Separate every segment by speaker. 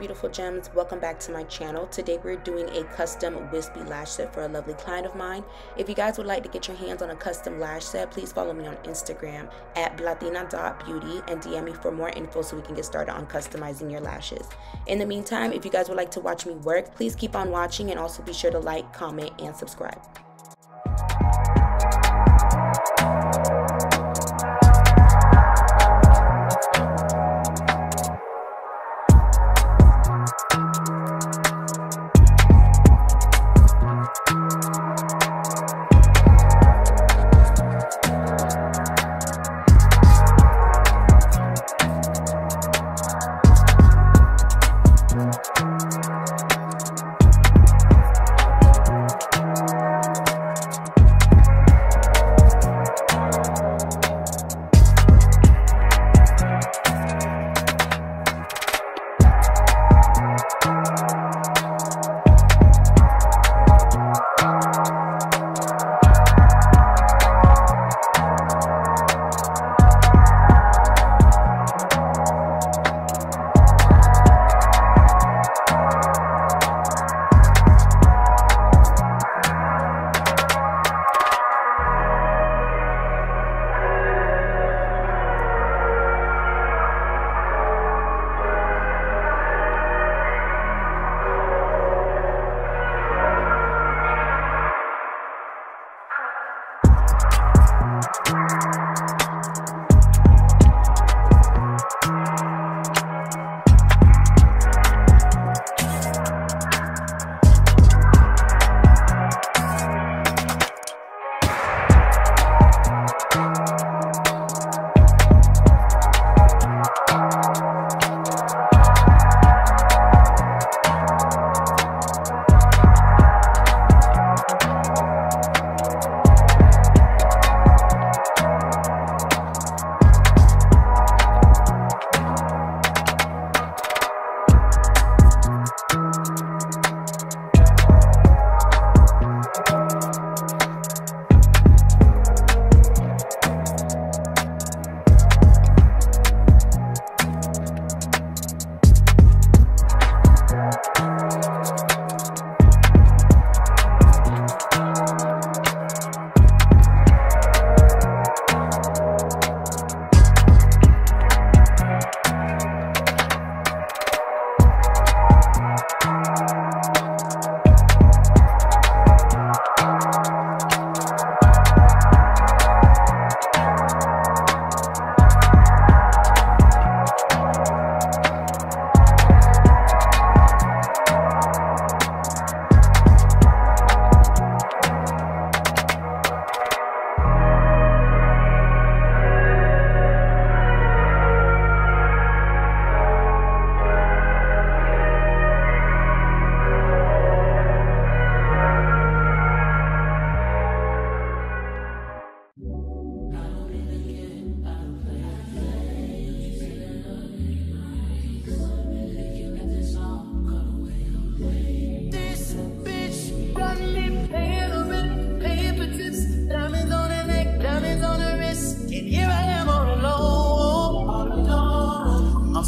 Speaker 1: beautiful gems, welcome back to my channel. Today we're doing a custom wispy lash set for a lovely client of mine. If you guys would like to get your hands on a custom lash set, please follow me on Instagram at blatina.beauty and DM me for more info so we can get started on customizing your lashes. In the meantime, if you guys would like to watch me work, please keep on watching and also be sure to like, comment, and subscribe.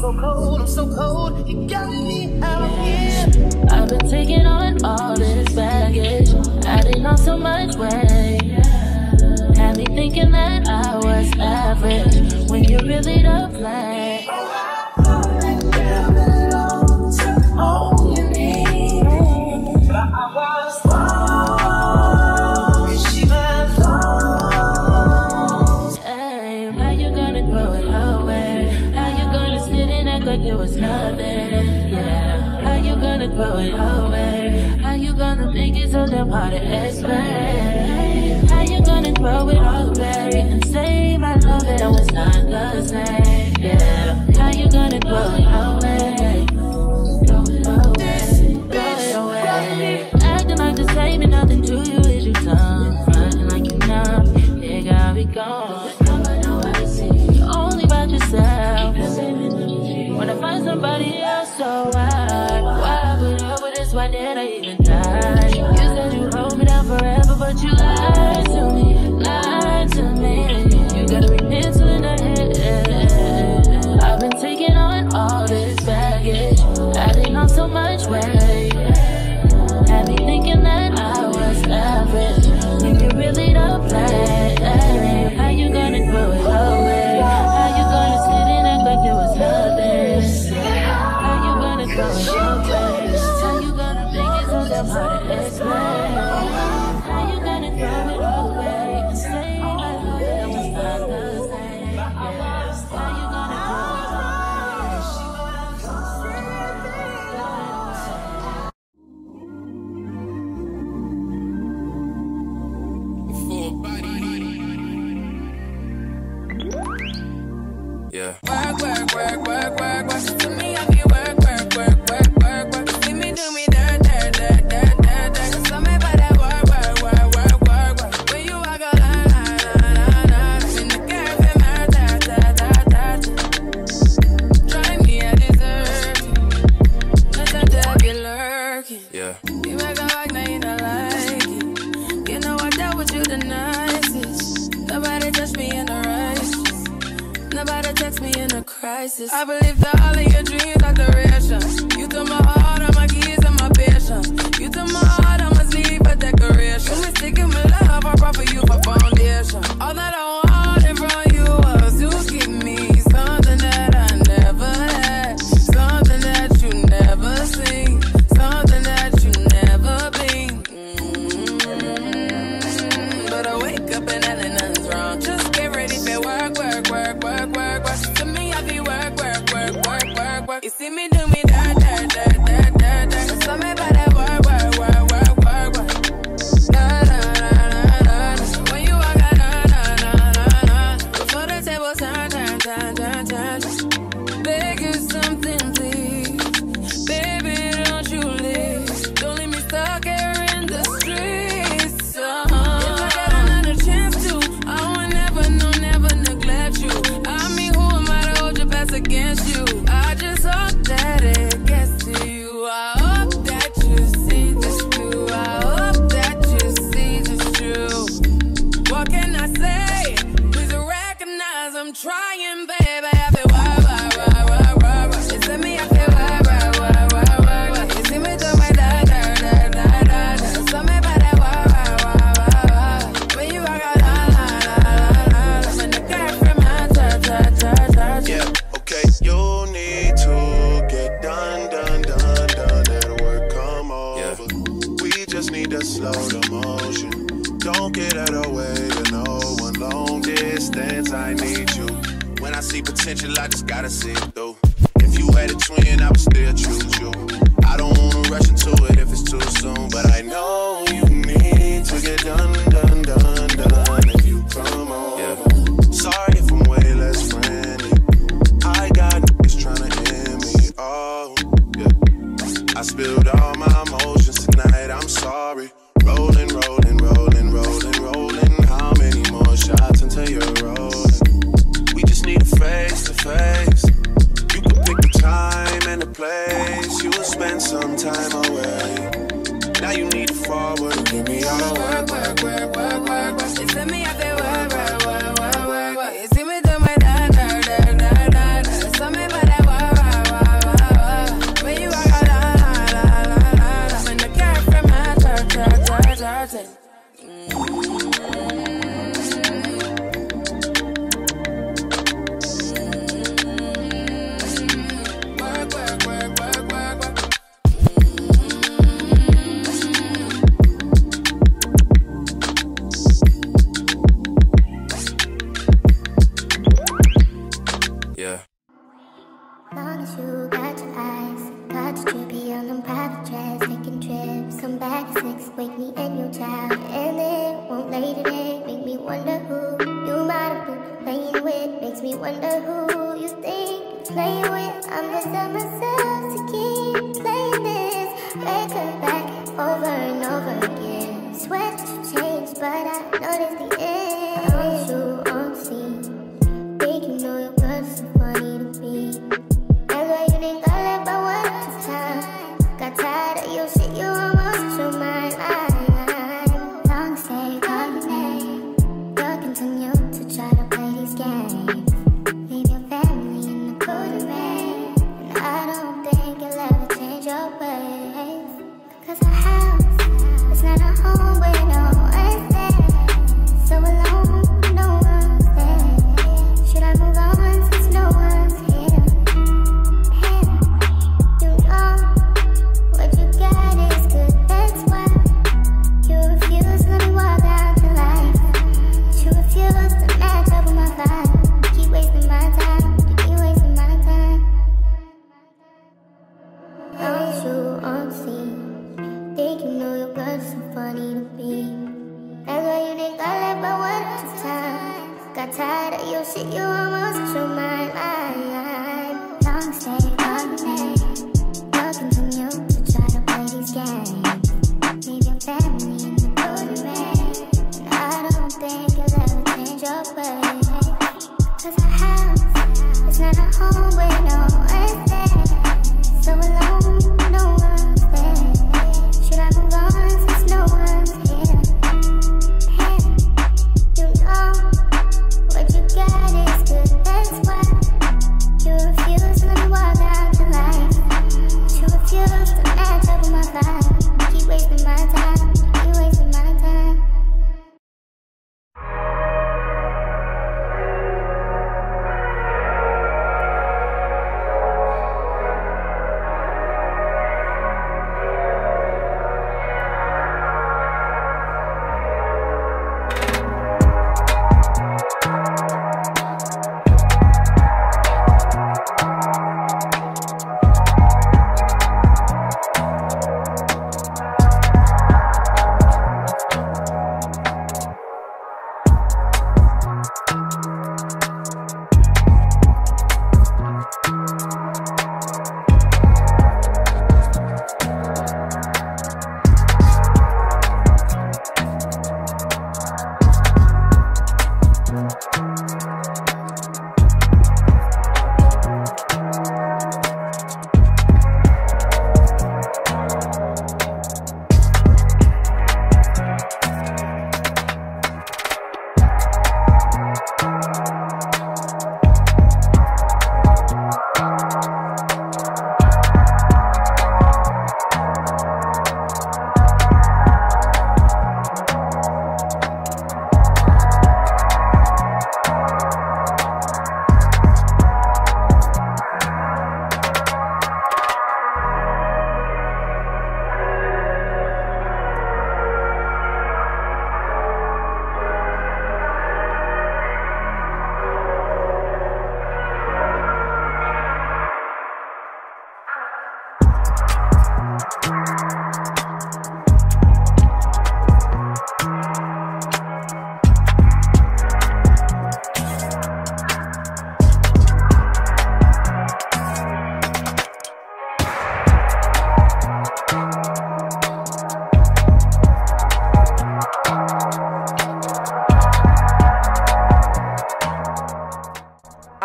Speaker 2: I'm so cold, you got me out here. I've been taking on all this baggage, adding on so much weight. Had me thinking that I was average, when you really the plan. All you need, but I was wrong, she was wrong. Hey, how you gonna throw it away? How you gonna sit and act like it was nothing? Yeah, how you gonna throw it away? How you gonna think it's so damn hard to explain? How you gonna throw it all away and say my love it was not the same? Yeah, how you gonna throw it away? Throw it away. Acting like the same and nothing to you is your tongue. Fronting like you numb, it got me gone. Only about yourself. When I find somebody else, so why put up with this? Why did I even die? You said you hold me down forever, but you lied to me, lied to me. You gotta be mental in the head. I've been taking on all this baggage, adding you the nicest. Nobody touched me in a rush. Nobody text me in a crisis. I believe that all of your dreams are duration. You took my heart, all my keys, and my patience. You took my heart, I must leave a decoration. You mistaken my love, I brought for you for foundation. All that I wanted from you was to give me something that I never had, something that you never seen, something that you never been. But I wake up and nothing's wrong. Just get ready for work. To me, I be work. You see me do me dirt. So me by that work. When you walk out, before the table turn. Beg you something, please. Baby, don't you leave. Don't leave me stuck here in the streets. If I got another chance to, I would never neglect you. I mean, who am I to hold your best against you? I just hope that it gets to you. I hope that you see this through. I hope that you see this true. What can I say? Please recognize I'm trying, baby. I feel work. You see me, I feel work. You see me do my dirt. So me by that work. When you walk out, when the girl from my church.
Speaker 3: Yeah, okay, you need to get done. That work come over. We just need to slow the motion. Don't get out of the way to no one. Long distance, I need you. When I see potential, I just gotta see it through. If you had a twin, I would still choose you. I don't wanna rush into it if it's too soon, but I know you need to get done. If you come on, yeah. Sorry if I'm way less friendly. I got niggas tryna end me. Oh, yeah. I spilled all my emotions tonight. I'm sorry. Rolling. How many more shots until you're rolling? We just need a face to face. You can pick the time and the place. You will spend some time away. Now you need to forward and give me all the work.
Speaker 2: You see me, I feel work. You see me do my dirt. So me by that work. When you walk out, when the girl from my church.
Speaker 3: Yeah.
Speaker 4: Long as you got your eyes, got your trippy on them private jets, taking trips. Come back at 6, wake me and your child, and then won't lay today. Make me wonder who you might have been playing with. Makes me wonder who you think you're playing with. I'm just telling myself to keep playing this record back over and over again. Swear that you changed, but I noticed the end. I want you on the scene. Think you know your girl's so funny to me. That's why you think I left by one at a time. Got tired of your shit, you almost your mind. Long stay, call your name. You'll continue to try to play these games. Leave your family in the cold rain. And I don't think you'll ever change your ways. Cause our house is not a home where no one's there. So alone, no one's there. Should I move on since no one's here? You know what you got is good, that's why you refuse to let me walk out the light. You refuse to match up with my vibe. Keep wasting my time, you keep wasting my time. I want you on the scene. Think you know your girl's so funny to me. That's why you think I left by one at a time. Got tired of your shit, you almost lost your mind. Long stay, long day. You'll continue to try to play these games. Leave your family in the cold rain. And I don't think you'll ever change your ways. Cause our house is not a home where no one's there. So alone, no one's there. Should I move on since no one's here?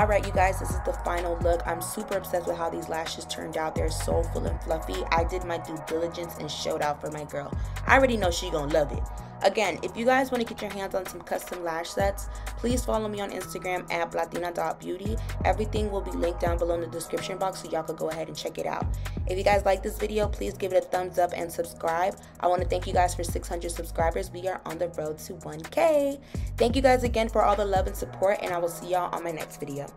Speaker 1: Alright, you guys, this is the final look. I'm super obsessed with how these lashes turned out. They're so full and fluffy. I did my due diligence and showed out for my girl. I already know she gonna love it. Again, if you guys want to get your hands on some custom lash sets, please follow me on Instagram at blatina.beauty. Everything will be linked down below in the description box, so y'all could go ahead and check it out. If you guys like this video, please give it a thumbs up and subscribe. I want to thank you guys for 600 subscribers. We are on the road to 1K. Thank you guys again for all the love and support, and I will see y'all on my next video.